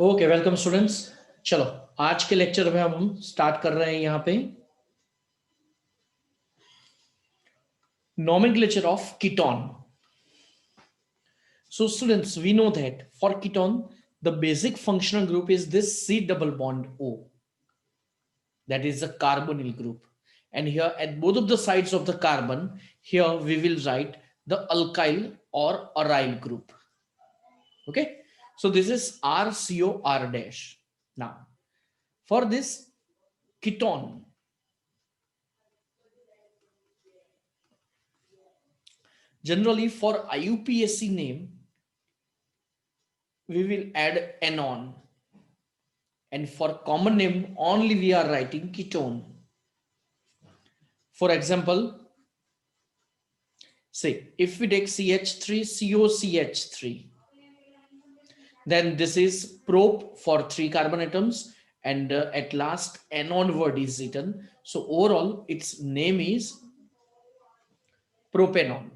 Okay, welcome students. चलो, आज के लेक्चर में हम स्टार्ट कर रहे हैं यहाँ पे nomenclature of ketone. So students, we know that for ketone the basic functional group is this C double bond O, that is the carbonyl group, and here at both of the sides of the carbon, here we will write the alkyl or aryl group. Okay, so this is RCOR dash. Now for this ketone, generally for IUPAC name we will add anon, and for common name only we are writing ketone. For example, say if we take CH3COCH3, then this is prop for 3 carbon atoms, and at last anon word is written. So overall its name is propanon.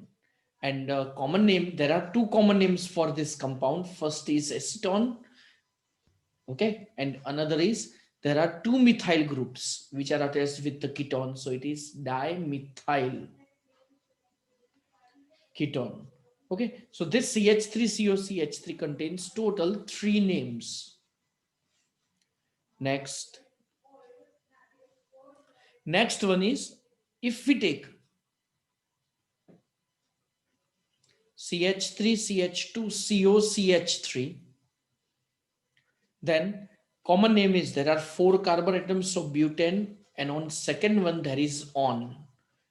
And common name, there are two common names for this compound. First is acetone, okay, and another is there are two methyl groups which are attached with the ketone, so it is dimethyl ketone. Okay, so this CH3COCH3 contains total 3 names. Next one is, if we take CH3CH2COCH3, then common name is, there are 4 carbon atoms of butane, and on second one there is on,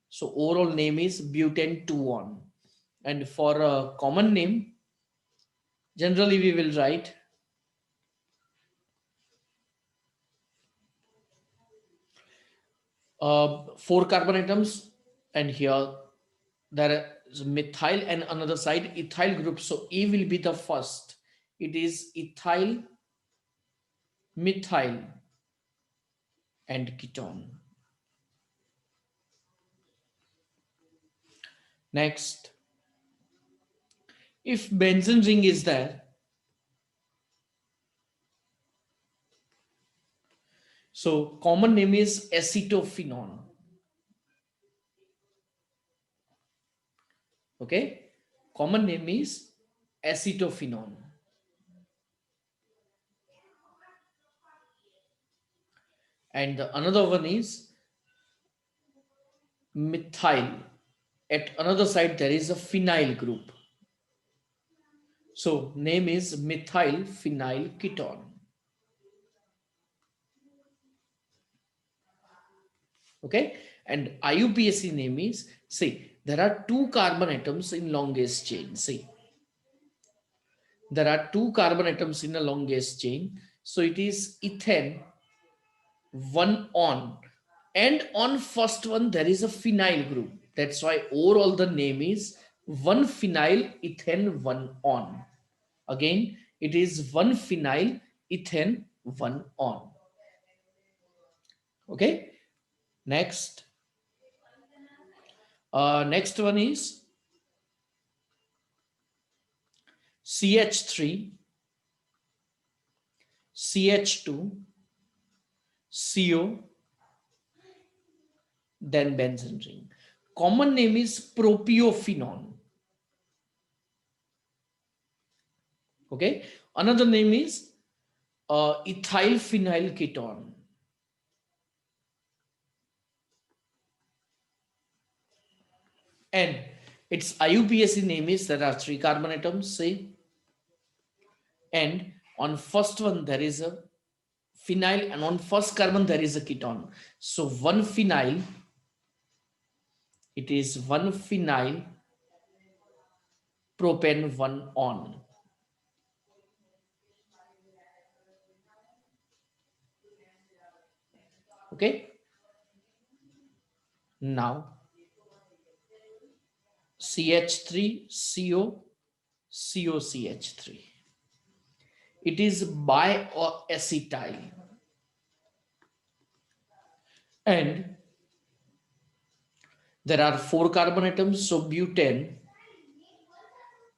so overall name is butane 2-on. And for a common name, generally we will write four carbon atoms, and here there is methyl and another side ethyl group, so E will be the first. It is ethyl, methyl and ketone. Next, if benzene ring is there, so common name is acetophenone. Okay, common name is acetophenone. And the another one is methyl. At another side there is a phenyl group, so name is methyl phenyl ketone. Okay, and IUPAC name is, see, there are 2 carbon atoms in longest chain. See, there are 2 carbon atoms in a longest chain, so it is ethane 1 on, and on first one there is a phenyl group, that's why overall the name is 1 phenyl ethane 1 on. Again it is 1 phenyl ethane 1 on. Okay, next next one is CH3, CH2, CO, then benzene ring. Common name is propiophenone. Okay, another name is ethyl phenyl ketone. And its IUPAC name is, there are 3 carbon atoms, say, and on first one there is a phenyl, and on first carbon there is a ketone. So 1 phenyl, it is 1 phenyl propane 1 on. Okay, now CH3CO COCH3, it is bi or acetyl, and there are 4 carbon atoms, so butane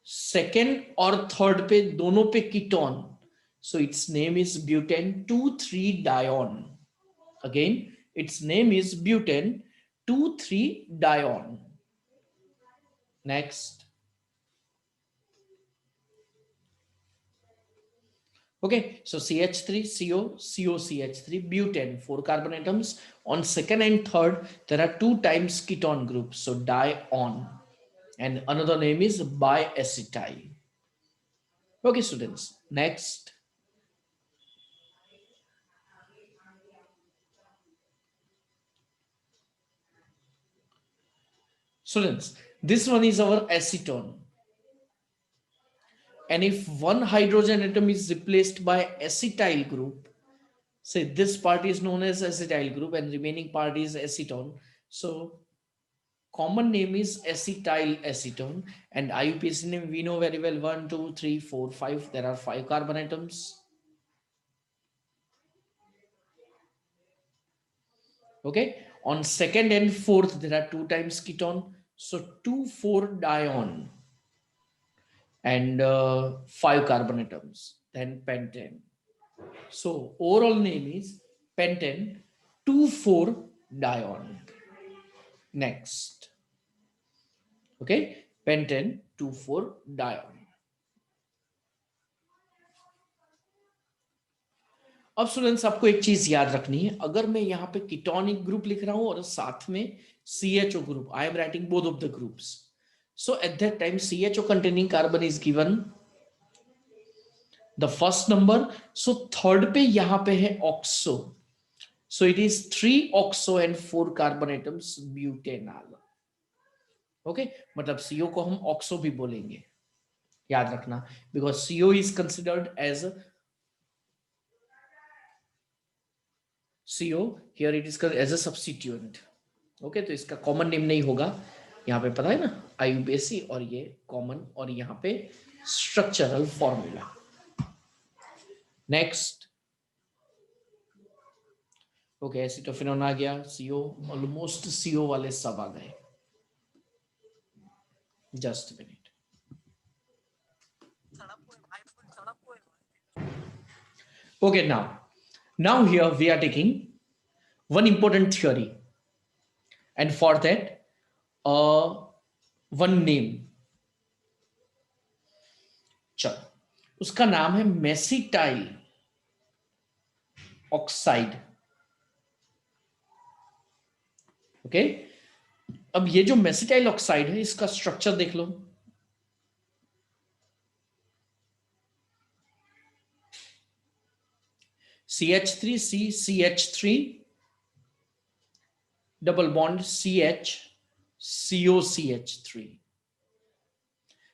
second और third पे दोनों पे ketone, So its name is butane 2,3-dione. Again, its name is butane 2,3-dione. Next. Okay, so CH3, CO, COCH3, butane, 4 carbon atoms. On second and third, there are 2 times ketone groups, so dione. And another name is biacetyl. Okay, students, next. Students, this one is our acetone. And if one hydrogen atom is replaced by acetyl group, say this part is known as acetyl group and remaining part is acetone. So common name is acetyl acetone, and IUPAC name we know very well: 1, 2, 3, 4, 5. There are 5 carbon atoms. Okay, on second and fourth there are 2 times ketone, so 2,4-dione and 5 carbon atoms. Then pentane. So overall name is pentane 2,4-dione. Next. Okay, pentane 2,4-dione. अब students आपको एक चीज याद रखनी है, अगर मैं यहाँ पे कीटोनिक ग्रुप लिख रहा हूं और साथ में CHO group, I am writing both of the groups. So at that time CHO containing carbon is given the first number. So third पे यहाँ पे है oxo. So it is 3 oxo and 4 carbon atoms butanol. Okay, मतलब CO को हम oxo भी बोलेंगे, याद रखना, because CO is considered as CO, here it is as a substituent. Okay, तो इसका कॉमन नेम नहीं होगा, यहाँ पे पता है ना, IUPAC, और ये कॉमन, और यहाँ पे structural formula. Next. Okay, acetophenone आ गया, CO, ऑलमोस्ट CO वाले सब आ गए. Just minute. Okay, now here we are taking one important theory, and for that one name. चलो, उसका नाम है मेसिटाइल ऑक्साइड. ओके, अब ये जो मेसिटाइल ऑक्साइड है इसका स्ट्रक्चर देख लो. CH3C, CH3, double bond CH, COCH3.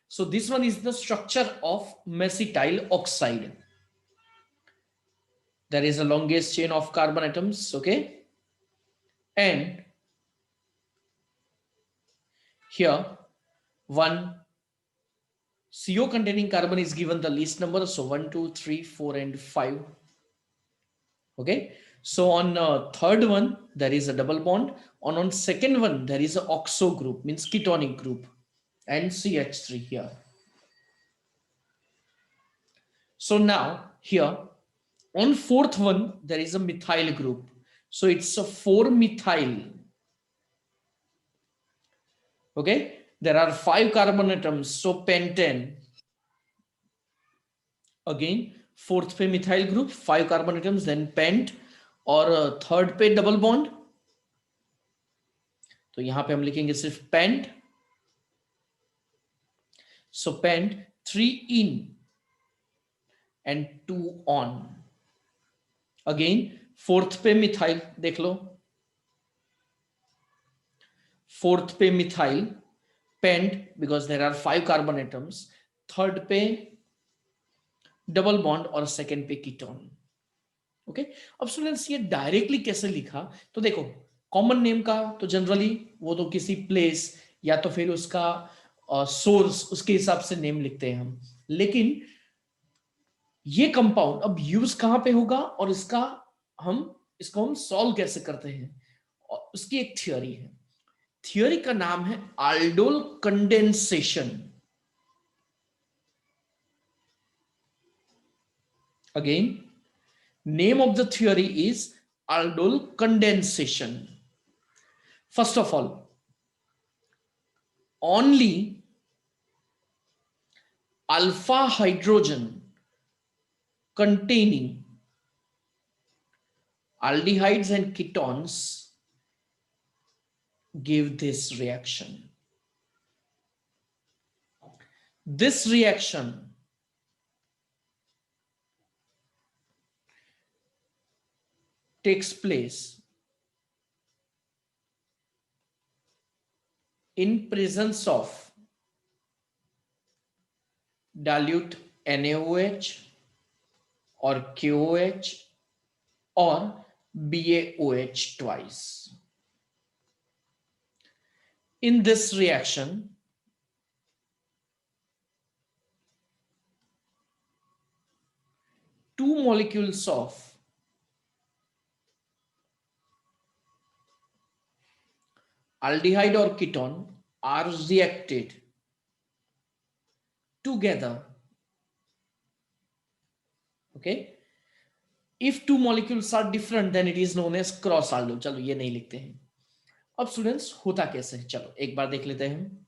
So this one is the structure of mesytyl oxide. There is a longest chain of carbon atoms, okay? And here one CO containing carbon is given the least number, so 1, 2, 3, 4 and 5. Okay, so on third one there is a double bond, on second one there is a oxo group, means ketonic group, and CH3 here. So now here on fourth one there is a methyl group, so it's a 4-methyl. Okay, there are 5 carbon atoms, so pentane. Again fourth पे methyl group, 5 carbon atoms, then pent, और third पे double bond, तो यहां पे हम लिखेंगे सिर्फ pent. So pent 3 ene and 2 one. Again fourth पे मिथाइल देख लो, फोर्थ पे methyl, pent because there are 5 carbon atoms, third पे डबल बॉन्ड और सेकेंड पे कीटोन. ओके, अब स्टूडेंट्स ये डायरेक्टली कैसे लिखा, तो देखो कॉमन नेम का तो जनरली वो तो किसी प्लेस या तो फिर उसका सोर्स, उसके हिसाब से नेम लिखते हैं हम, लेकिन ये कंपाउंड अब यूज कहां पे होगा और इसको हम सॉल्व कैसे करते हैं, और उसकी एक थियोरी है. थियोरी का नाम है आल्डोल condensation. Again, name of the theory is aldol condensation. First of all, only alpha hydrogen containing aldehydes and ketones give this reaction. This reaction takes place in presence of dilute NaOH or KOH or BaOH twice. In this reaction, two molecules of aldehyde or ketone are reacted together. Okay. If two molecules are different, then it is known as cross aldol. चलो ये नहीं लिखते हैं. अब students होता कैसे है, चलो एक बार देख लेते हैं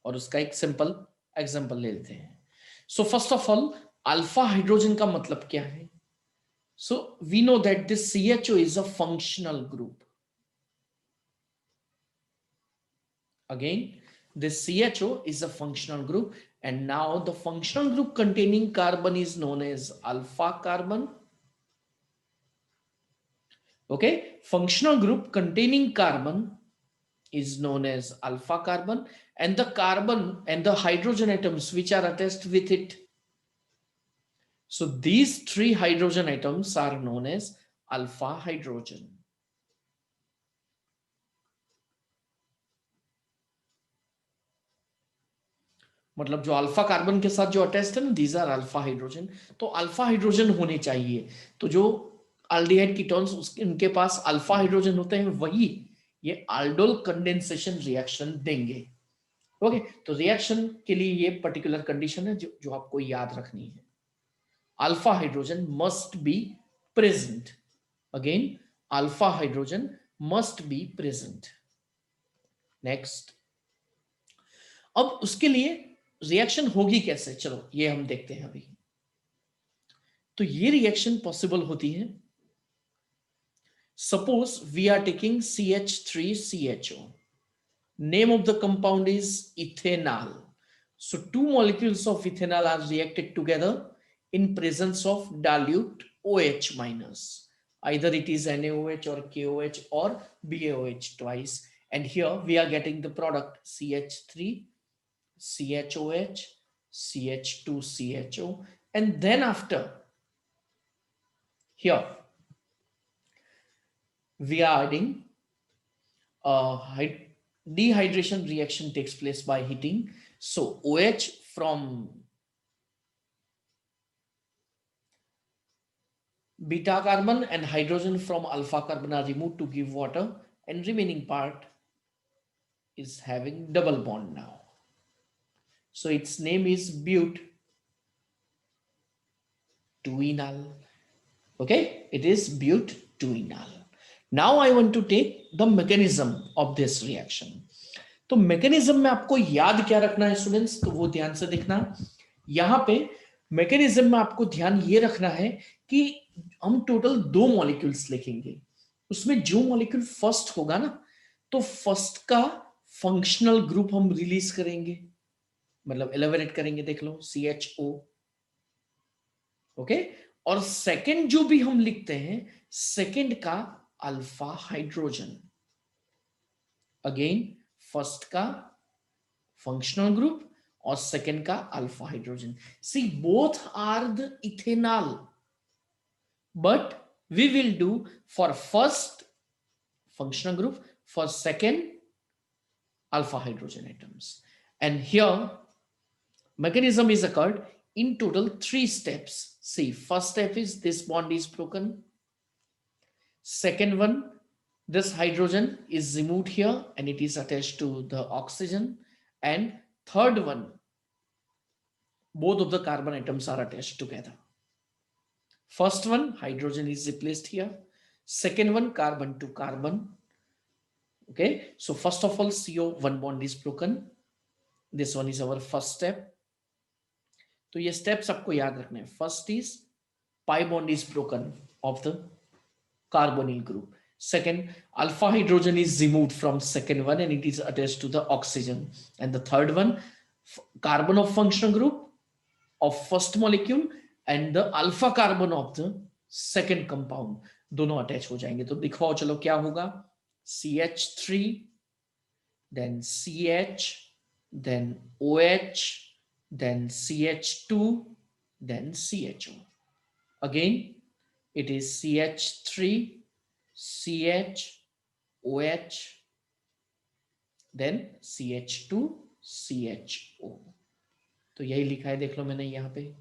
और उसका एक सिंपल एग्जांपल ले लेते हैं. So first of all, alpha hydrogen का मतलब क्या है? So we know that this CHO is a functional group. Again, this CHO is a functional group, and now the functional group containing carbon is known as alpha carbon. Okay, functional group containing carbon is known as alpha carbon, and the carbon and the hydrogen atoms which are attached with it. So these three hydrogen atoms are known as alpha hydrogen. मतलब जो alpha carbon के साथ जो attached है ना, these R alpha hydrogen. तो alpha hydrogen होने चाहिए. तो जो अल्डिहाइड कीटोन्स उनके पास अल्फा हाइड्रोजन होते हैं, वही ये aldol कंडेंसेशन रिएक्शन देंगे. ओके, तो रिएक्शन के लिए ये पर्टिकुलर कंडीशन है जो आपको याद रखनी है. Alpha hydrogen must be present. Again, alpha hydrogen must be present. Next, अब उसके लिए रिएक्शन होगी कैसे, चलो ये हम देखते हैं अभी. तो ये रिएक्शन पॉसिबल होती है. Suppose we are taking CH3CHO. Name of the compound is ethanol. So two molecules of ethanol are reacted together in presence of dilute OH minus. Either it is NaOH or KOH or BaOH twice. And here we are getting the product CH3, CHOH, CH2CHO, and then after here we are adding dehydration reaction takes place by heating. So OH from beta carbon and hydrogen from alpha carbon are removed to give water, and remaining part is having double bond now. So its name is butenol. Okay, it is butenol. Now I want to take the mechanism of this reaction. तो mechanism में आपको याद क्या रखना है students, तो वो ध्यान से देखना. यहां पे मैकेनिज्म में आपको ध्यान ये रखना है कि हम टोटल 2 मॉलिक्यूल्स लिखेंगे. उसमें जो मॉलिक्यूल फर्स्ट होगा ना, तो फर्स्ट का फंक्शनल ग्रुप हम रिलीज करेंगे, मतलब एलिवेट करेंगे. देख लो CHO. ओके, और सेकंड जो भी हम लिखते हैं, सेकंड का अल्फा हाइड्रोजन. अगेन, फर्स्ट का फंक्शनल ग्रुप और सेकंड का alpha hydrogen. See, both are the ethanol, but we will do for first functional group, for second alpha hydrogen atoms. And here mechanism is occurred in total 3 steps. See, first step is this bond is broken. Second one, this hydrogen is removed here and it is attached to the oxygen. And third one, both of the carbon atoms are attached together. First one, hydrogen is replaced here. Second one, carbon to carbon. Okay, so first of all, CO one bond is broken. This one is our first step. तो ये steps आपको याद रखने हैं. First is pi bond is broken of the carbonyl group. Second, alpha hydrogen is removed from second one and it is attached to the oxygen. And the third one, carbon of functional group of first molecule and the alpha carbon of the second compound दोनों attach हो जाएंगे. तो दिखाओ चलो क्या होगा. CH3, then CH, then OH, then CH2, then CHO. Again, it is CH3, CH, OH, then CH2, CHO. तो यही लिखा है, देख लो मैंने यहाँ पे.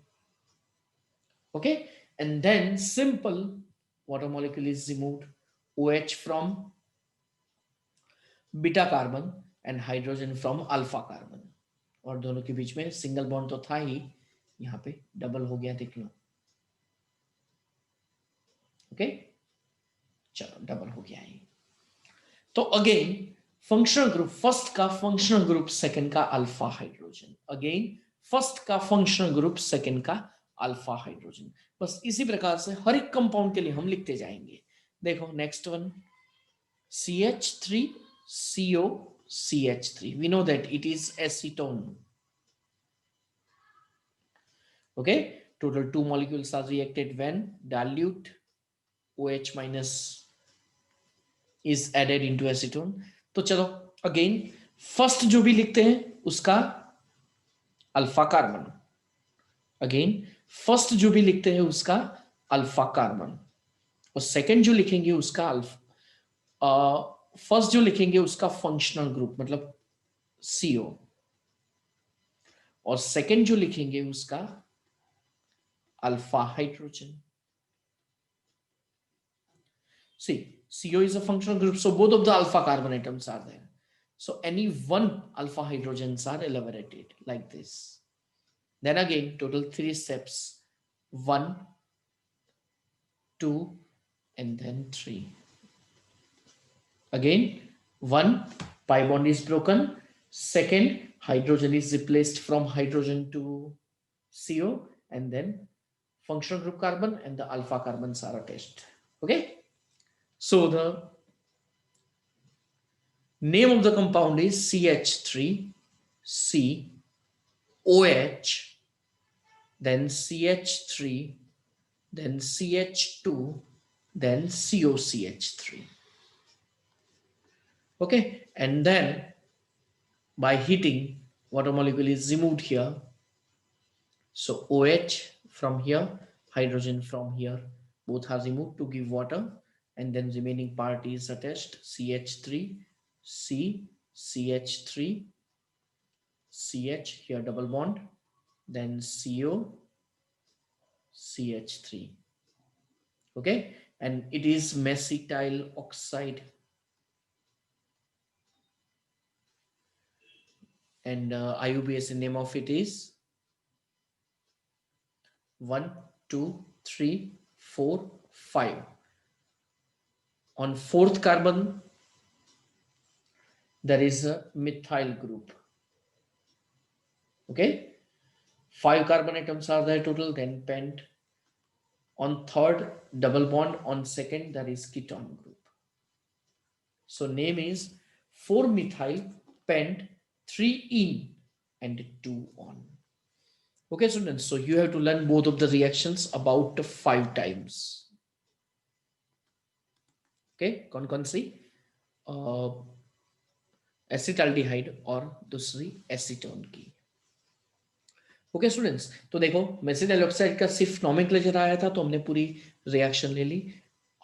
Okay, and then simple water molecule is removed. OH from beta carbon and hydrogen from alpha carbon. और दोनों के बीच में सिंगल बॉन्ड तो था ही, यहाँ पे डबल हो गया, देख लो. ओके, चलो डबल हो गया है. तो अगेन फंक्शनल ग्रुप फर्स्ट का, फंक्शनल ग्रुप सेकंड का अल्फा हाइड्रोजन. अगेन फर्स्ट का फंक्शनल ग्रुप सेकंड का अल्फा हाइड्रोजन. बस इसी प्रकार से हर एक कंपाउंड के लिए हम लिखते जाएंगे. देखो next one, CH3, CO, CH3. We know that it is acetone. Okay, total 2 molecules are reacted when dilute OH minus is added into acetone. तो चलो अगेन फर्स्ट जो भी लिखते हैं उसका अल्फा कार्बन. अगेन फर्स्ट जो भी लिखते हैं उसका अल्फा कार्बन, और सेकंड जो लिखेंगे उसका अल्फा, फर्स्ट जो लिखेंगे उसका फंक्शनल ग्रुप मतलब CO, और सेकंड जो लिखेंगे उसका alpha hydrogen. See, CO is a functional group, so both of the alpha carbon atoms are there. So any one alpha hydrogens are elaborated like this. Then again, total 3 steps: 1, 2, and then 3. Again, 1, pi bond is broken. Second, hydrogen is replaced from hydrogen to CO, and then functional group carbon and the alpha carbons are attached. Okay. So the name of the compound is CH3, COH, then CH3, then CH2, then COCH3. Okay, and then by heating, water molecule is removed here. So OH from here, hydrogen from here, both are removed to give water, and then remaining part is attached. CH3, C, CH3, CH, here double bond, then CO, CH3. Okay, and it is mesityl oxide. And IUPAC name of it is 1, 2, 3, 4, 5. On fourth carbon, there is a methyl group. Okay, 5 carbon atoms are there total, then pent. On third, double bond. On second, there is ketone group. So name is 4-methyl pent, 3 in and 2 on. Okay, students, so you have to learn both of the reactions about 5 times. Okay, कौन सी acetaldehyde और दूसरी acetone की. Okay students, तो देखो mesityl oxide का सिर्फ nomenclature आया था तो हमने पूरी रिएक्शन ले ली.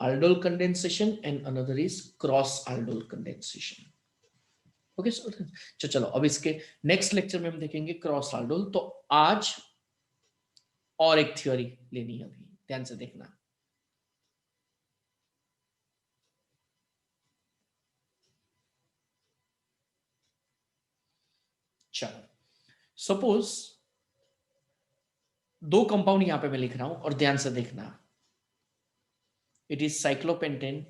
aldol condensation and another is cross aldol condensation. Okay students, चलो अब इसके नेक्स्ट लेक्चर में हम देखेंगे क्रॉस aldol. तो आज और एक थ्योरी लेनी है, अभी ध्यान से देखना. चलो सपोज 2 कंपाउंड यहां पे मैं लिख रहा हूं और ध्यान से देखना. इट इज साइक्लोपेंटेन,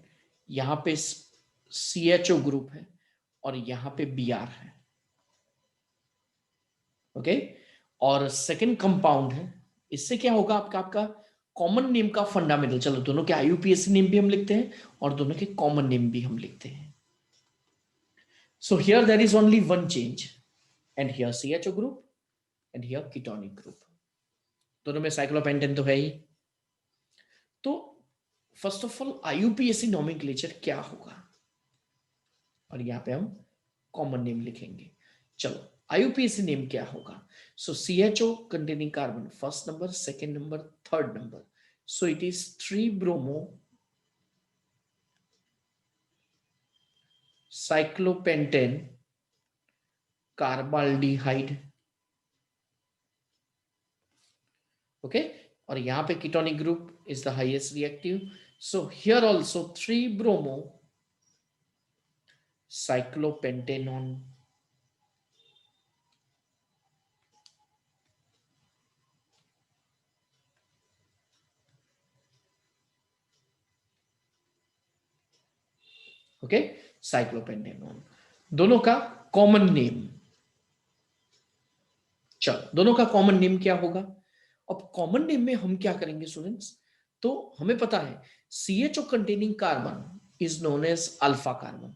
यहां पे CHO ग्रुप है और यहां पे Br है, ओके। और सेकेंड कंपाउंड है, इससे क्या होगा आपका आपका कॉमन नेम का फंडामेंटल, चलो दोनों के IUPAC नेम भी हम लिखते हैं और दोनों के कॉमन नेम भी हम लिखते हैं। So here there is only one change, and here CHO group and here ketonic group, दोनों में साइक्लोपेंटेन तो है ही। तो first of all IUPAC nomenclature क्या होगा, और यहां पे हम कॉमन नेम लिखेंगे। चलो IUPAC नेम क्या होगा, सो CHO containing carbon first number, second number, third number, so it is 3-bromo cyclopentane carbaldehyde, okay. और यहां पे ketonic group is the highest reactive, so here also 3-bromo cyclopentanone, okay, cyclopentanone, दोनों का common name. चलो दोनों का common name क्या होगा, अब कॉमन नेम में हम क्या करेंगे स्टूडेंट्स, तो हमें पता है CHO containing carbon is known as alpha carbon,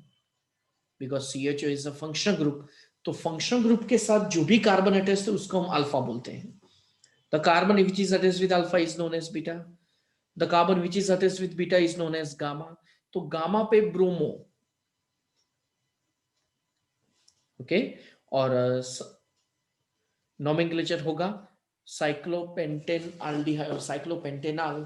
because CHO is a functional group, तो फंक्शनल ग्रुप के साथ जो भी कार्बन अटैच है उसको हम अल्फा बोलते हैं। The carbon which is attached with alpha is known as beta, the carbon which is attached with beta is known as gamma, तो गामा पे ब्रोमो, ओके। और नोमेनक्लेचर होगा cyclopentane aldehyde, cyclopentanol,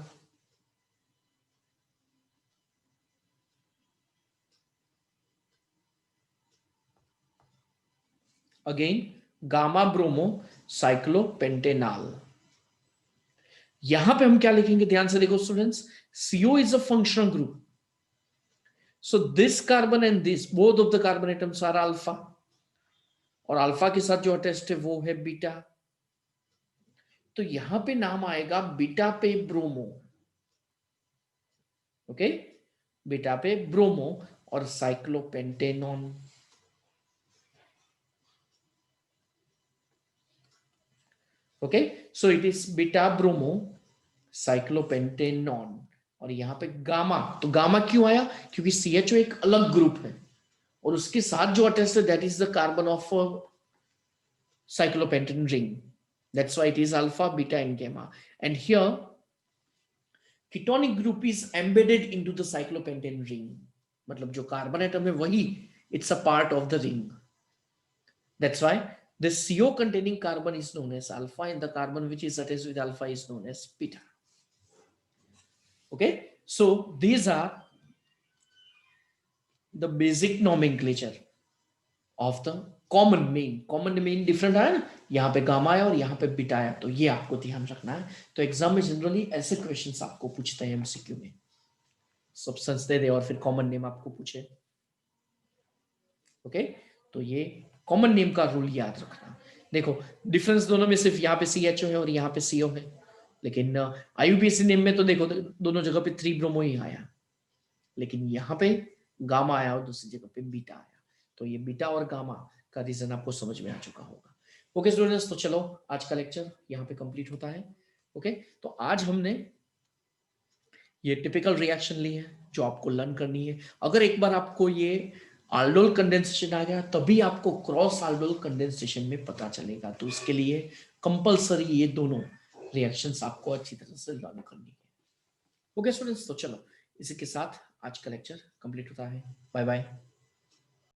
again gamma bromo cyclopentanol. यहां पे हम क्या लिखेंगे, ध्यान से देखो students, CO is a functional group, so this carbon and this both of the carbon atoms are alpha, और अल्फा के साथ जो अटैच्ड है वो है बीटा, तो यहां पे नाम आएगा बीटा पे ब्रोमो, ओके, बीटा पे ब्रोमो और cyclopentanone, okay. So it is beta bromo cyclopentanone, और यहां पे गामा, तो गामा क्यों आया, क्योंकि CHO एक अलग ग्रुप है और उसके साथ जो अटैच्ड है that is the carbon of cyclopentane ring, that's why it is alpha, beta and gamma, and here ketonic group is embedded into the cyclopentane ring, मतलब जो कार्बन एटम है वही it's a part of the ring, that's why this CO containing carbon is known as alpha and the carbon which is attached with alpha is known as beta, okay। So these are the basic nomenclature of the common man different आया ना, यहाँ पे gamma आया और यहाँ पे beta आया, तो ये आपको ध्यान रखना है। तो एग्जाम में जनरली ऐसे क्वेश्चंस आपको पूछते हैं MCQ में, सब्सटेंस दे दे और फिर कॉमन नेम आपको पूछे, ओके। तो ये कॉमन नेम का रूल याद रखना। देखो डिफरेंस दोनों में सिर्फ यहाँ पे CHO है और यहाँ पे CO है, लेकिन IUPAC नेम में तो देखो दोनों जगह पे 3-bromo ही आया, लेकिन यहाँ पे गामा आया और दूसरी जगह पे बीटा आया, तो ये बीटा और गामा का रीजन आपको समझ में आ चुका होगा। ओके स्टूडेंट्स, तो चलो आज का लेक्चर यहाँ पे कंप्लीट होता है, ओके। तो आज हमने ये टिपिकल रिएक्शन ली है जो आपको लर्न करनी है। अगर एक बार आपको ये aldol कंडेंसेशन आ गया तभी आपको क्रॉस aldol कंडेंसेशन में पता चलेगा, तो इसके लिए कंपलसरी ये दोनों रिएक्शंस आपको अच्छी तरह से लर्न करनी है। ओके स्टूडेंट्स, तो चलो इसी के साथ आज का लेक्चर कंप्लीट होता है। Bye bye.